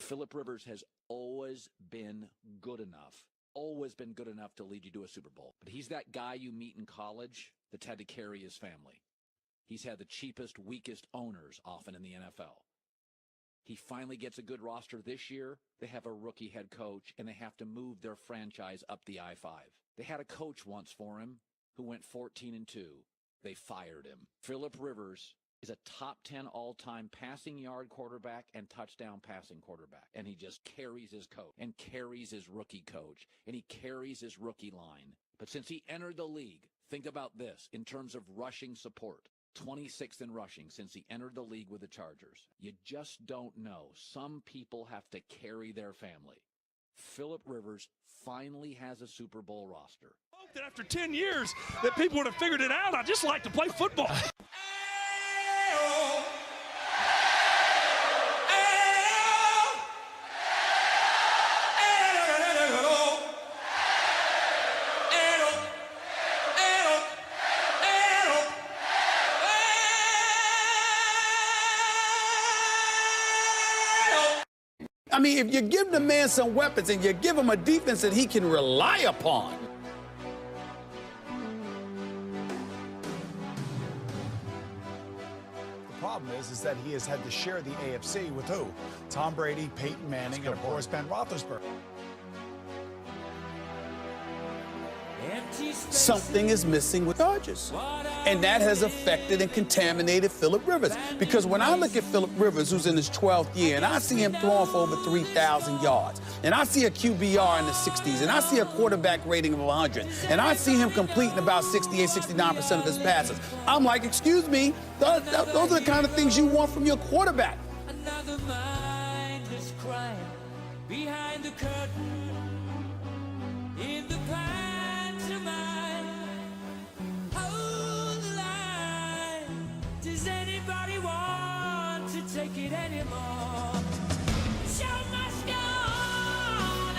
Philip Rivers has always been good enough to lead you to a Super Bowl. But he's that guy you meet in college that's had to carry his family. He's had the cheapest, weakest owners often in the NFL. He finally gets a good roster this year. They have a rookie head coach, and they have to move their franchise up the I-5. They had a coach once for him who went 14-2. They fired him. Philip Rivers is a top 10 all-time passing yard quarterback and touchdown passing quarterback. And he just carries his coach and carries his rookie coach and he carries his rookie line. But since he entered the league, think about this in terms of rushing support. 26th in rushing since he entered the league with the Chargers. You just don't know. Some people have to carry their family. Philip Rivers finally has a Super Bowl roster. I hope that after 10 years that people would have figured it out. I just like to play football. I mean, if you give the man some weapons and you give him a defense that he can rely upon. The problem is that he has had to share the AFC with who? Tom Brady, Peyton Manning, and of course Ben Roethlisberger. Something is missing with Chargers. And that has affected and contaminated Philip Rivers. Because when I look at Philip Rivers, who's in his 12th year, and I see him throwing for over 3,000 yards, and I see a QBR in the 60s, and I see a quarterback rating of 100, and I see him completing about 68, 69% of his passes, I'm like, excuse me, those are the kind of things you want from your quarterback. Another mindless crime behind the curtain in the pantomime. Hold the line. Does anybody want to take it anymore? The show must go on.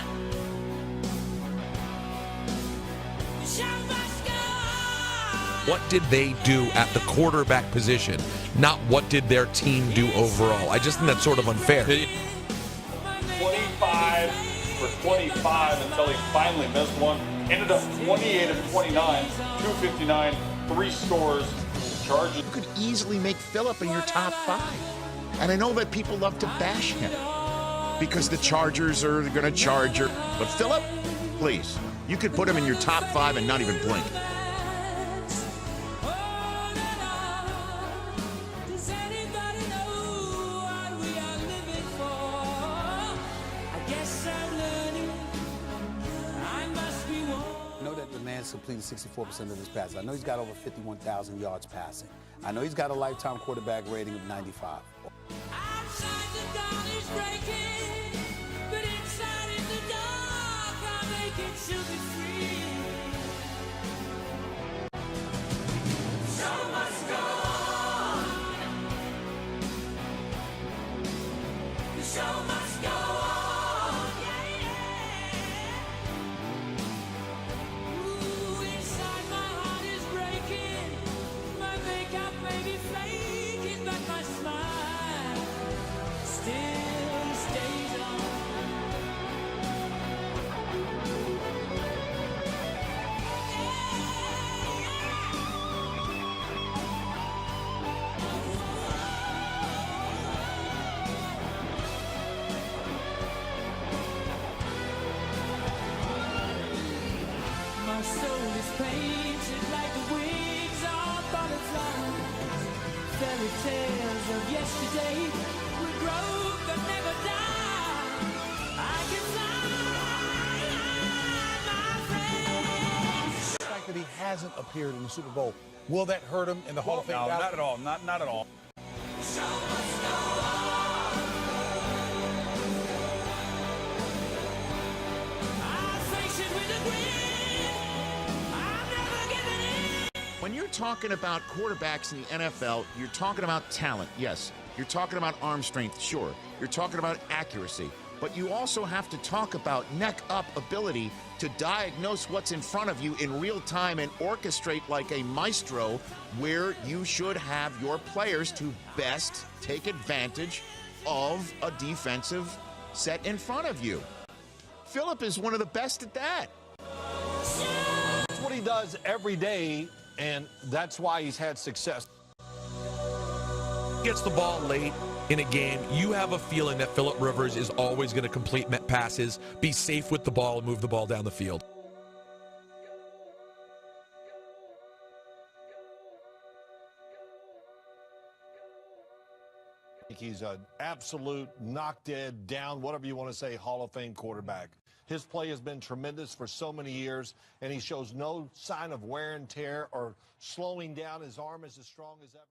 The show must go on. What did they do at the quarterback position, not what did their team do overall? I just think that's sort of unfair. 25 for 25 until he finally missed one. Ended up 28 of 29, 259, 3 scores. Charges. You could easily make Philip in your top 5. And I know that people love to bash him because the Chargers are going to charge her. But Philip, please, you could put him in your top 5 and not even blink. Does anybody know what we are living for? I guess I'm learning. I must be one. I know that the man's completed 64% of his passes. I know he's got over 51,000 yards passing. I know he's got a lifetime quarterback rating of 95. Outside the dawn is breaking, but inside in the dark I'm making to be free. Show must go on. The show must go on. Yeah, yeah. Ooh, inside my heart is breaking. My makeup may be flaking, but my smile still stays on. My soul is painted like the wings of butterflies. Fairy tales of yesterday will grow but never die. I can fly, my friends. The fact that he hasn't appeared in the Super Bowl, will that hurt him in the Hall of Fame? No, not at all. Not at all. Show must go on. I face it with a grin. I'm never giving in. When you're talking about quarterbacks in the NFL, you're talking about talent, yes. You're talking about arm strength, sure. You're talking about accuracy. But you also have to talk about neck-up ability to diagnose what's in front of you in real time and orchestrate like a maestro where you should have your players to best take advantage of a defensive set in front of you. Philip is one of the best at that. That's what he does every day, and that's why he's had success. Gets the ball late in a game, you have a feeling that Philip Rivers is always going to complete passes, be safe with the ball, and move the ball down the field. He's an absolute knock-dead, down, whatever you want to say, Hall of Fame quarterback. His play has been tremendous for so many years, and he shows no sign of wear and tear or slowing down. His arm is as strong as ever.